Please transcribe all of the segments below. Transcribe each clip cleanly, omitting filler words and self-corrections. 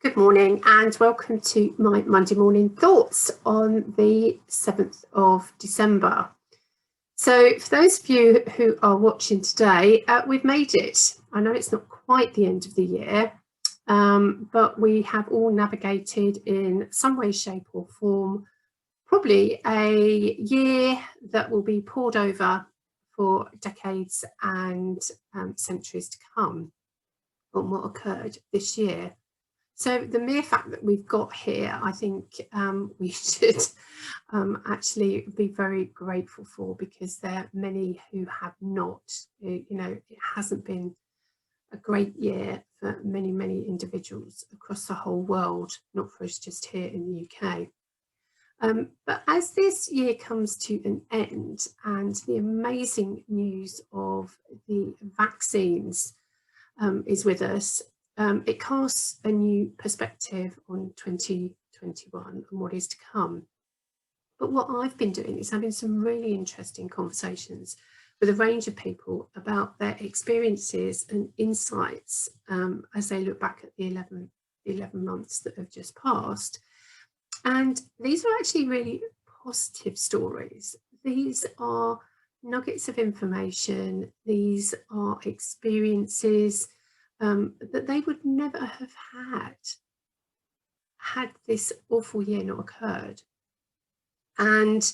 Good morning and welcome to my Monday morning thoughts on the 7th of December. So for those of you who are watching today, we've made it. I know it's not quite the end of the year, but we have all navigated in some way, shape or form, probably a year that will be poured over for decades and centuries to come on what occurred this year. So the mere fact that we've got here, I think we should actually be very grateful for, because there are many who have not. You know, it hasn't been a great year for many, many individuals across the whole world, not for us just here in the UK. But as this year comes to an end and the amazing news of the vaccines is with us, it casts a new perspective on 2021 and what is to come. But what I've been doing is having some really interesting conversations with a range of people about their experiences and insights as they look back at the 11 months that have just passed. And these are actually really positive stories. These are nuggets of information. These are experiences that they would never have had this awful year not occurred. And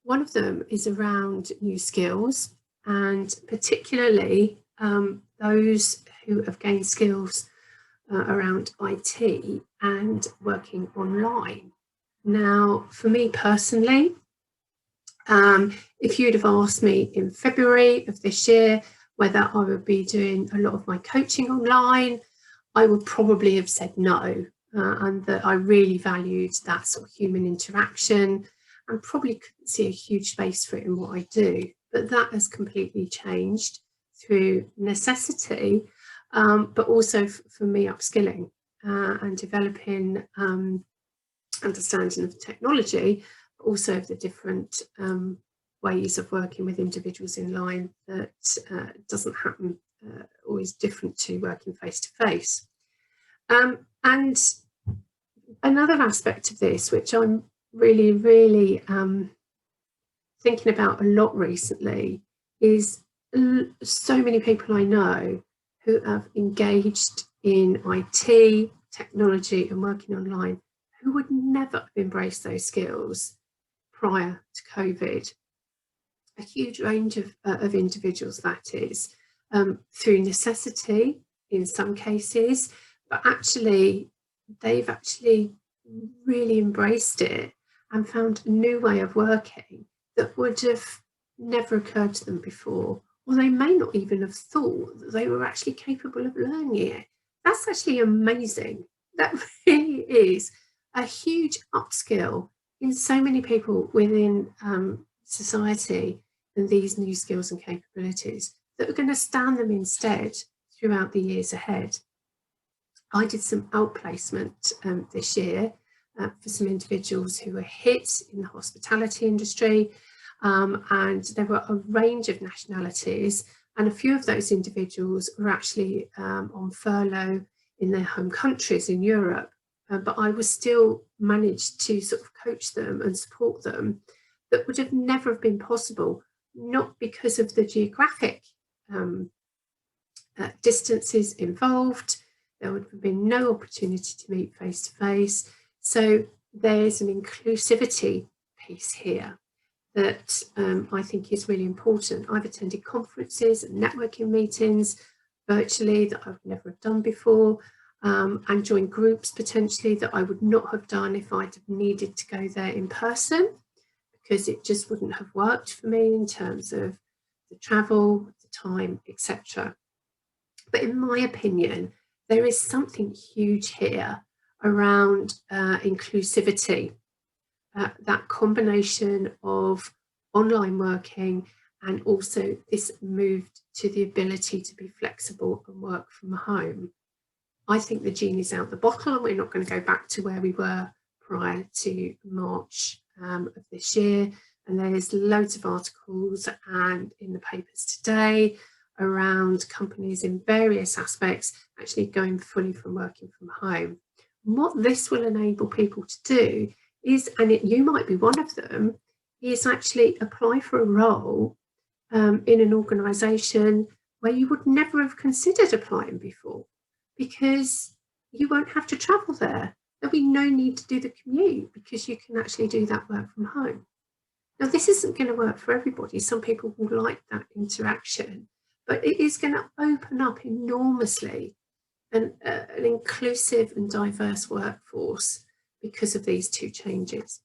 one of them is around new skills, and particularly those who have gained skills around IT and working online. Now, for me personally, if you'd have asked me in February of this year whether I would be doing a lot of my coaching online, I would probably have said no, and that I really valued that sort of human interaction and probably couldn't see a huge space for it in what I do. But that has completely changed through necessity, but also for me upskilling and developing understanding of technology, but also of the different ways of working with individuals in line that doesn't happen always different to working face to face. And another aspect of this, which I'm really thinking about a lot recently, is so many people I know who have engaged in IT, technology and working online, who would never have embraced those skills prior to COVID. A huge range of individuals, that is, through necessity in some cases, but actually they've actually really embraced it and found a new way of working that would have never occurred to them before, or they may not even have thought that they were actually capable of learning it. That's actually amazing. That really is a huge upskill in so many people within society, and these new skills and capabilities that are going to stand them instead throughout the years ahead. I did some outplacement this year for some individuals who were hit in the hospitality industry, and there were a range of nationalities, and a few of those individuals were actually on furlough in their home countries in Europe, but I was still managed to sort of coach them and support them. That would have never have been possible, not because of the geographic distances involved. There would have been no opportunity to meet face to face. So there's an inclusivity piece here that I think is really important. I've attended conferences and networking meetings virtually that I would never have done before, and joined groups potentially that I would not have done if I'd have needed to go there in person, because it just wouldn't have worked for me in terms of the travel, the time, etc. But in my opinion, there is something huge here around inclusivity, that combination of online working and also this move to the ability to be flexible and work from home. I think the genie's out the bottle, and we're not going to go back to where we were prior to March of this year. And there's loads of articles and in the papers today around companies in various aspects actually going fully from working from home. what this will enable people to do is, and you might be one of them, is actually apply for a role in an organisation where you would never have considered applying before, because you won't have to travel there. There'll be no need to do the commute because you can actually do that work from home. Now, this isn't going to work for everybody. Some people will like that interaction, but it is going to open up enormously an inclusive and diverse workforce because of these two changes.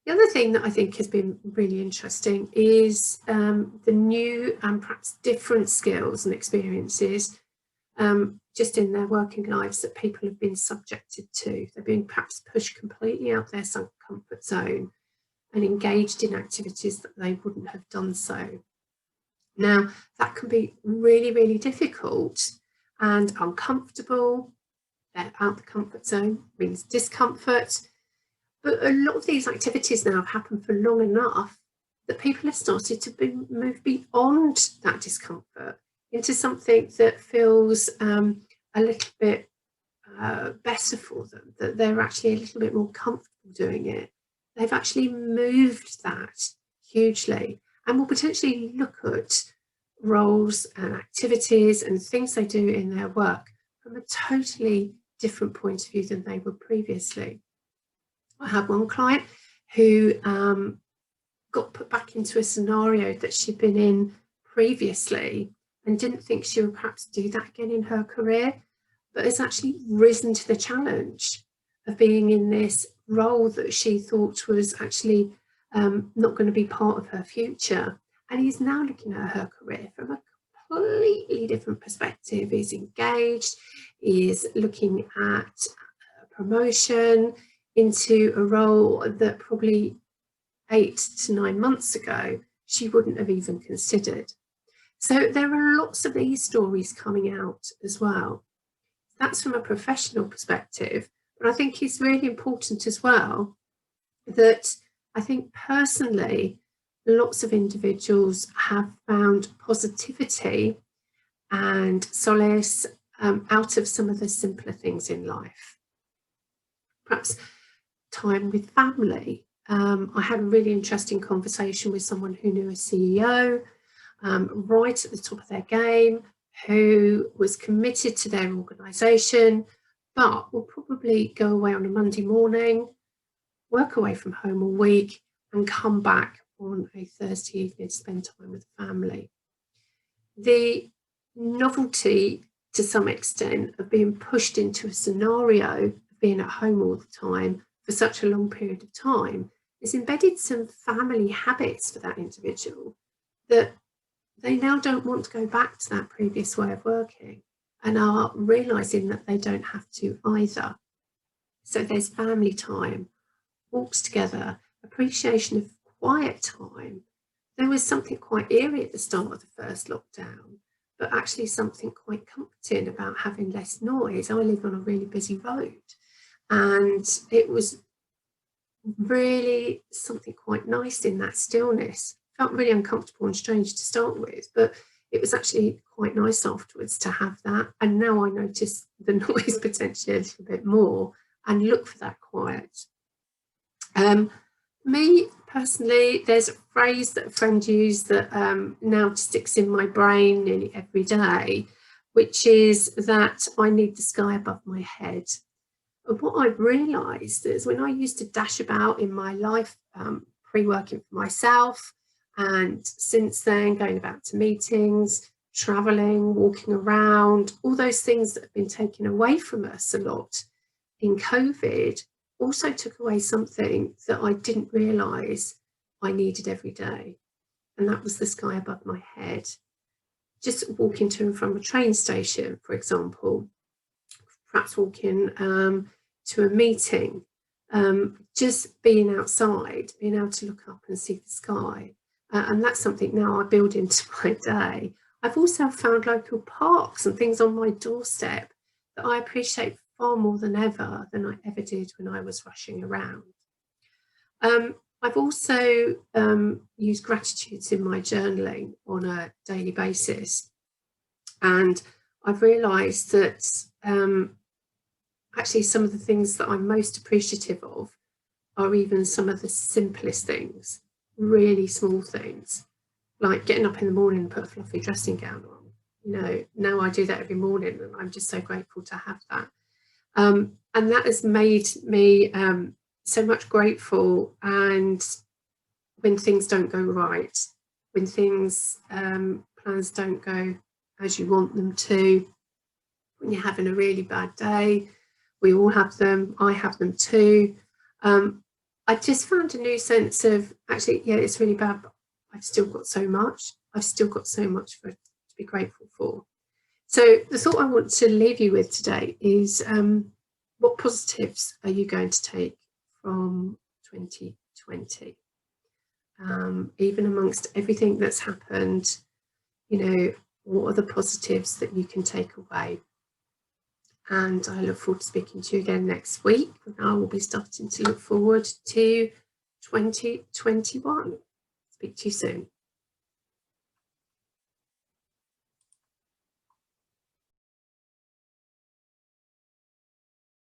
The other thing that I think has been really interesting is the new and perhaps different skills and experiences just in their working lives that people have been subjected to. They've been perhaps pushed completely out their comfort zone and engaged in activities that they wouldn't have done so. Now, that can be really, really difficult and uncomfortable. Out the comfort zone means discomfort. But a lot of these activities now have happened for long enough that people have started to move beyond that discomfort into something that feels a little bit better for them, that they're actually a little bit more comfortable doing it. They've actually moved that hugely and will potentially look at roles and activities and things they do in their work from a totally different point of view than they were previously. I had one client who got put back into a scenario that she'd been in previously and didn't think she would perhaps do that again in her career, but has actually risen to the challenge of being in this role that she thought was actually not going to be part of her future. And he's now looking at her career from a completely different perspective. He's engaged, he's looking at promotion into a role that probably 8 to 9 months ago she wouldn't have even considered. So there are lots of these stories coming out as well. That's from a professional perspective, but I think it's really important as well that I think personally lots of individuals have found positivity and solace out of some of the simpler things in life. Perhaps time with family. I had a really interesting conversation with someone who knew a CEO right at the top of their game, who was committed to their organisation, but will probably go away on a Monday morning, work away from home all week, and come back on a Thursday evening to spend time with the family. The novelty, to some extent, of being pushed into a scenario of being at home all the time for such a long period of time has embedded some family habits for that individual that they now don't want to go back to that previous way of working and are realising that they don't have to either. So there's family time, walks together, appreciation of quiet time. There was something quite eerie at the start of the first lockdown, but actually something quite comforting about having less noise. I live on a really busy road, and it was really something quite nice in that stillness. Felt really uncomfortable and strange to start with, but it was actually quite nice afterwards to have that. And now I notice the noise potentially a little bit more and look for that quiet. Me personally, there's a phrase that a friend used that now sticks in my brain nearly every day, which is that I need the sky above my head. And what I've realised is when I used to dash about in my life, pre-working for myself, and since then going about to meetings, travelling, walking around, all those things that have been taken away from us a lot in COVID also took away something that I didn't realise I needed every day. And that was the sky above my head. Just walking to and from a train station, for example, perhaps walking to a meeting, just being outside, being able to look up and see the sky. And that's something now I build into my day. I've also found local parks and things on my doorstep that I appreciate far more than I ever did when I was rushing around. I've also used gratitudes in my journaling on a daily basis. And I've realised that actually some of the things that I'm most appreciative of are even some of the simplest things, really small things, like getting up in the morning and put a fluffy dressing gown on. You know, now I do that every morning, and I'm just so grateful to have that. And that has made me so much grateful. And when things don't go right, when things, plans don't go as you want them to, when you're having a really bad day, we all have them, I have them too. I just found a new sense of, actually, yeah, it's really bad, but I've still got so much. I've still got so much to be grateful for. So the thought I want to leave you with today is, what positives are you going to take from 2020? Even amongst everything that's happened, you know, what are the positives that you can take away? And I look forward to speaking to you again next week. I will be starting to look forward to 2021. Speak to you soon.